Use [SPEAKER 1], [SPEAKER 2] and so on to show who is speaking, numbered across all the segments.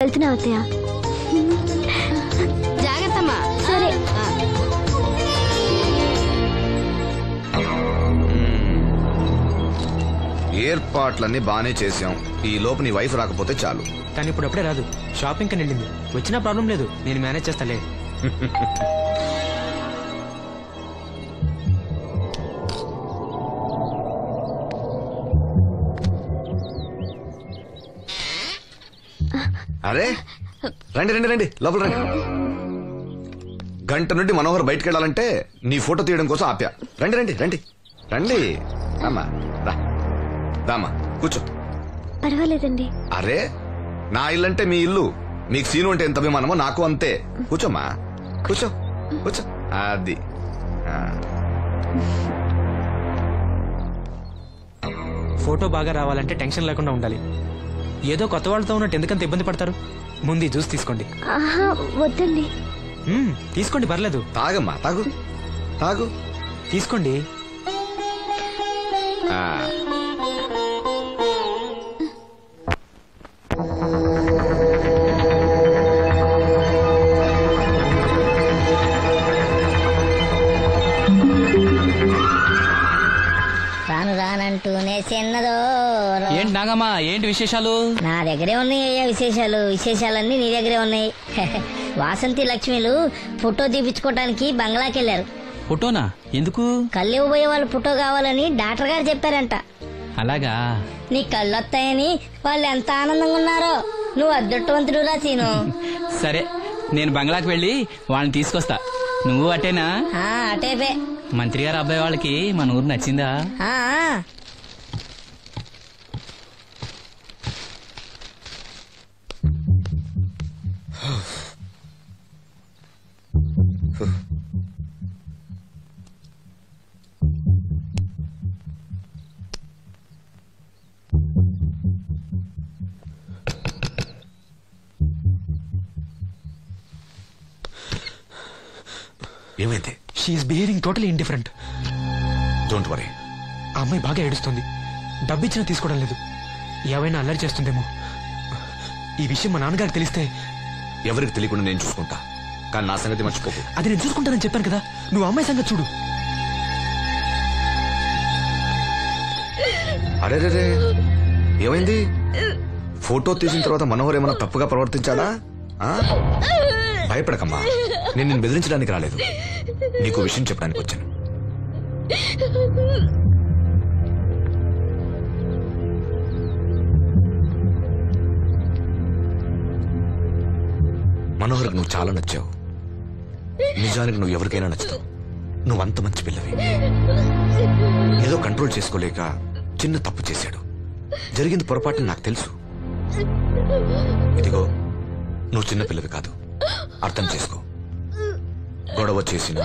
[SPEAKER 1] వెళ్తున్నా అత్తయ్య.
[SPEAKER 2] జాగ్రత్తమ్మా.
[SPEAKER 1] సరే.
[SPEAKER 3] ఏర్పాట్లన్నీ బానే చేసాం. ఈ లోపు నీ వైఫ్ రాకపోతే చాలు.
[SPEAKER 4] కానీ ఇప్పుడు అప్పుడే రాదు, షాపింగ్ కని వెళ్ళింది. వచ్చినా ప్రాబ్లం లేదు, నేను మేనేజ్ చేస్తాలే.
[SPEAKER 3] అరే రండి రండి రండి, లోపల రండి. గంట నుండి మనోహర్ బయటకు వెళ్ళాలంటే నీ ఫోటో తీయడం కోసం ఆప్యా. రండి రండి రండి రండి. అమ్మా రా, దామా కూర్చో.
[SPEAKER 1] పర్వాలేదండి.
[SPEAKER 3] అరే నా ఇల్లు అంటే మీ ఇల్లు, మీకు సీను అంటే ఎంత అభిమానమో నాకు అంతే. కూర్చోమ్మా, కూర్చో కూర్చో. అది
[SPEAKER 4] ఫోటో బాగా రావాలంటే టెన్షన్ లేకుండా ఉండాలి. ఏదో కొత్త వాళ్ళతో ఉన్నట్టు ఎందుకంత ఇబ్బంది పడతారు? ముందు జ్యూస్ తీసుకోండి.
[SPEAKER 1] వద్దండి.
[SPEAKER 4] తీసుకోండి, పర్లేదు.
[SPEAKER 3] తాగమ్మా, తాగు తాగు,
[SPEAKER 4] తీసుకోండి.
[SPEAKER 2] రాను రానంటూనే చిన్నదో.
[SPEAKER 5] ఏంటి నాగమ్మా, ఏంటి విశేషాలు?
[SPEAKER 2] నా దగ్గరే ఉన్నాయి అయ్యా విశేషాలు. విశేషాలన్నీ నీ దగ్గరే ఉన్నాయి. వాసంతి లక్ష్మిలు ఫోటో తీపించుకోవటానికి బంగ్లాకి వెళ్లారు.
[SPEAKER 5] ఫోటోనా? ఎందుకు?
[SPEAKER 2] కళ్ళు ఇవ్వబోయే వాళ్ళు ఫోటో కావాలని డాక్టర్ గారు చెప్పారంట.
[SPEAKER 5] అలాగా?
[SPEAKER 2] నీ కళ్ళు వస్తాయని వాళ్ళు ఎంత ఆనందంగా ఉన్నారో. నువ్వు అదృష్టవంతుడు రా సీను.
[SPEAKER 5] సరే, నేను బంగ్లాకి వెళ్ళి వాళ్ళని తీసుకొస్తా. నువ్వు అటేనా?
[SPEAKER 2] అటేపే.
[SPEAKER 5] మంత్రి గారు అబ్బాయి వాళ్ళకి మన ఊరు నచ్చిందా?
[SPEAKER 3] ఏమైంది?
[SPEAKER 4] She's behaving totally indifferent.
[SPEAKER 3] Don't worry.
[SPEAKER 4] ఆ అమ్మాయి బాగా ఏడుస్తుంది. డబ్బిచ్చినా తీసుకోవడం లేదు. ఏవైనా అల్లరి చేస్తుందేమో. ఈ విషయం మా నాన్నగారికి తెలిస్తే?
[SPEAKER 3] ఎవరికి తెలియకుండా నేను చూసుకుంటా, కానీ నా సంగతి మర్చిపోకు.
[SPEAKER 4] అది నేను చూసుకుంటానని చెప్పాను కదా, నువ్వు అమ్మాయి సంగతి చూడు.
[SPEAKER 3] అరే రే, ఏమైంది? ఫోటో తీసిన తర్వాత మనోహర్ ఏమన్నా తప్పుగా ప్రవర్తించాడా? భయపడకమ్మా, నేను నిన్ను బెదిరించడానికి రాలేదు, నీకు విషయం చెప్పడానికి వచ్చాను. మనోహర్కి నువ్వు చాలా నచ్చావు. నిజానికి నువ్వు ఎవరికైనా నచ్చుతావు. నువ్వంత మంచి పిల్లవి. ఏదో కంట్రోల్ చేసుకోలేక చిన్న తప్పు చేశాడు. జరిగింది పొరపాటు నాకు తెలుసు. ఇదిగో, నువ్వు చిన్న పిల్లవి కాదు, అర్థం చేసుకో. గొడవ చేసినా,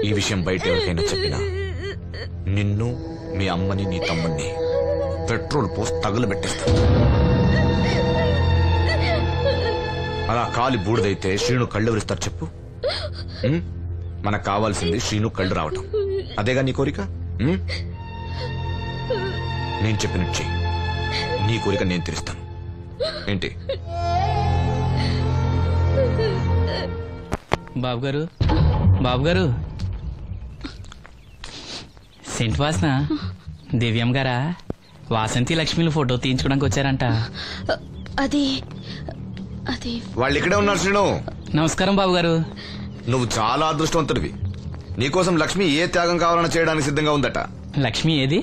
[SPEAKER 3] ఈ విషయం బయట ఎవరికైనా చెప్పినా నిన్ను, మీ అమ్మని, నీ తమ్ముణ్ణి పెట్రోల్ పోసి తగులబెట్టేస్తా. అలా కాలి బూడిదైతే శ్రీను కళ్ళు ఎవరిస్తారు చెప్పు? మనకు కావాల్సింది శ్రీను కళ్ళు రావటం. అదేగా నీ కోరిక? నేను చెప్పినట్టు చెయ్యి, నీ కోరిక నేను తీరుస్తాను. ఏంటి?
[SPEAKER 5] బాబుగారు, బాబుగారు, సెంట్ వాసన దివ్యం గారా? వాసంతి లక్ష్మిలు ఫోటో తీయించుకోవడానికి వచ్చారంట.
[SPEAKER 1] అది అది
[SPEAKER 3] వాళ్ళు ఇక్కడే ఉన్నారు. శ్రీను,
[SPEAKER 5] నమస్కారం బాబుగారు.
[SPEAKER 3] నువ్వు చాలా అదృష్టవంతుడివి. నీకోసం లక్ష్మి ఏ త్యాగం కావాలన్నా చేయడానికి సిద్ధంగా ఉందట.
[SPEAKER 5] లక్ష్మి ఏది?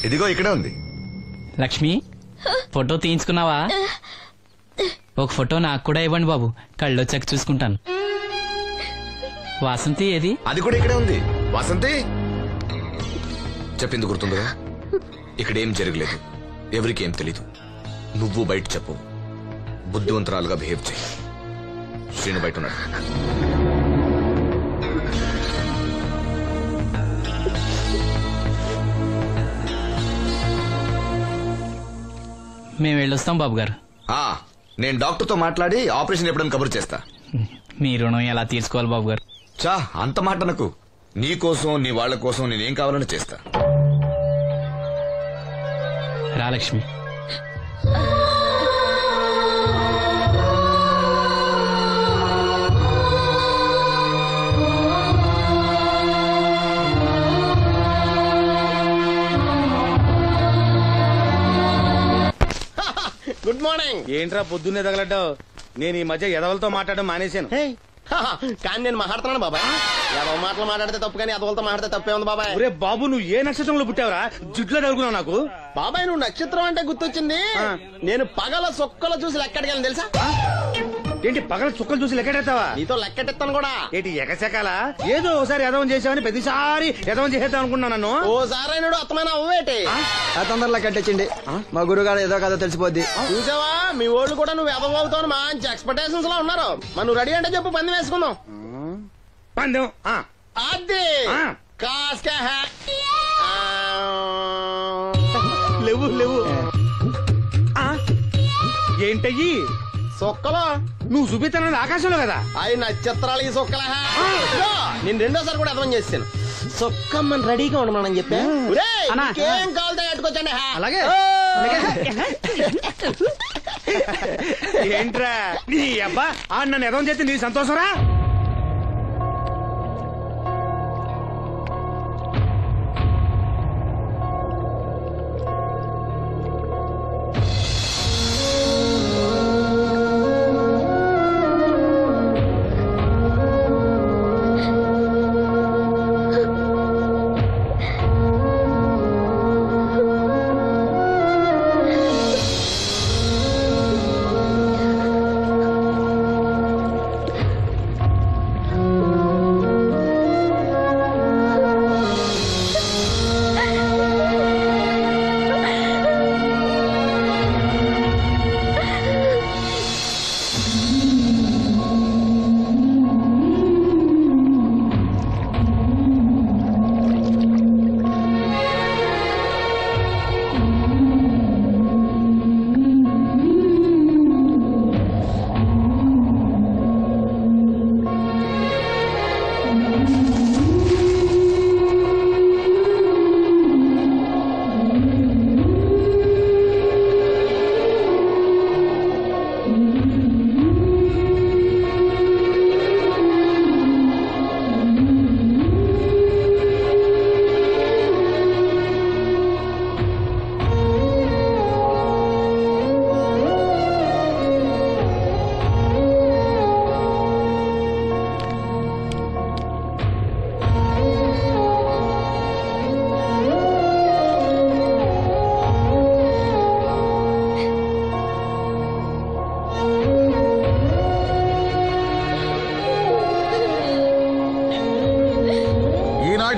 [SPEAKER 3] ఇదిగో ఇక్కడే ఉంది.
[SPEAKER 5] లక్ష్మి, ఫోటో తీయించుకున్నావా? ఒక ఫోటో నాకు కూడా ఇవ్వండి బాబు, కళ్ళు వచ్చాక చూసుకుంటాను. వాసంతి ఏది?
[SPEAKER 3] అది కూడా ఇక్కడే ఉంది. వాసంతి చెప్పింది గుర్తుందిగా? ఇక్కడేం జరగలేదు, ఎవరికేం తెలీదు. నువ్వు బయట చెప్పు, బుద్ధివంతరాలుగా బిహేవ్ చేయి. శ్రీను బయట ఉన్నాడు.
[SPEAKER 5] మేము వెళ్ళొస్తాం బాబు గారు.
[SPEAKER 3] నేను డాక్టర్తో మాట్లాడి ఆపరేషన్ ఎప్పుడైనా కబురు చేస్తా.
[SPEAKER 5] మీ రుణం ఎలా తీర్చుకోవాలి బాబు గారు?
[SPEAKER 3] చా, అంత మాట నాకు. నీ కోసం, నీ వాళ్ళ కోసం నేనేం కావాలని చేస్తా.
[SPEAKER 5] రా లక్ష్మి.
[SPEAKER 6] ఏంట్రా పొద్దున్నే తగలడ్డావు? నేను ఈ మధ్య ఎదవలతో మాట్లాడడం మానేశాను.
[SPEAKER 7] కానీ నేను మాట్లాడుతున్నాను బాబాయ్. ఎవరి మాటలు మాట్లాడితే తప్పు, కానీ అదవలతో మాట్లాడితే తప్పే ఉంది బాబాయ్.
[SPEAKER 6] ఒరే బాబు, నువ్వు ఏ నక్షత్రంలో పుట్టావురా? జుట్లో తగులుకున్నావు నాకు.
[SPEAKER 7] బాబాయ్ నువ్వు నక్షత్రం అంటే గుర్తొచ్చింది. నేను పగల సొక్కలు చూసి లెక్కడికెళ్ళను తెలుసా?
[SPEAKER 6] ఏంటి పగల చుక్కలు చూసి లెక్కెడతావా?
[SPEAKER 7] నీతో లెక్కెట్టిస్తాను కూడా.
[SPEAKER 6] ఏంటి ఎగసెకాల? ఏదో ఒకసారి ఎదవం చేసావని ప్రతిసారి ఎదవం చేసేద్దాం అనుకున్నా నన్ను.
[SPEAKER 7] ఓసారి నువ్వు అత్తమైన అవ్వేటి
[SPEAKER 8] తొందరలో కట్టించండి. మా గురుగారు ఏదో కథ తెలిసిపోద్ది.
[SPEAKER 7] చూసావా, మీ ఓళ్ళు కూడా నువ్వు ఎదవవుతావు మంచి ఎక్స్పెక్టేషన్స్ లో ఉన్నారు. మరి నువ్వు రెడీ అంటే చెప్పు, పంది వేసుకుందాం.
[SPEAKER 6] పందెం
[SPEAKER 7] అది కాస్కా
[SPEAKER 6] లేవు లేవు. ఏంటయ్యి?
[SPEAKER 7] సొక్కలో
[SPEAKER 6] నువ్వు చూపిస్తానది ఆకాశంలో కదా.
[SPEAKER 7] అవి నక్షత్రాలు ఈ సొక్కల. నేను రెండోసారి కూడా అర్థం చేశాను. సొక్కమ్మని రెడీగా ఉండమని చెప్పా. ఏం కావాలితే కట్టుకోవచ్చండి.
[SPEAKER 6] అలాగే. ఏంట్రా నీ అబ్బా నన్ను ఎదవం చేస్తే నీ సంతోషరా?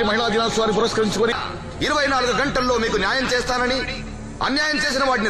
[SPEAKER 9] మహిళా దినోత్సవాన్ని పురస్కరించుకొని 24 గంటల్లో మీకు న్యాయం చేస్తానని, అన్యాయం చేసిన వాటిని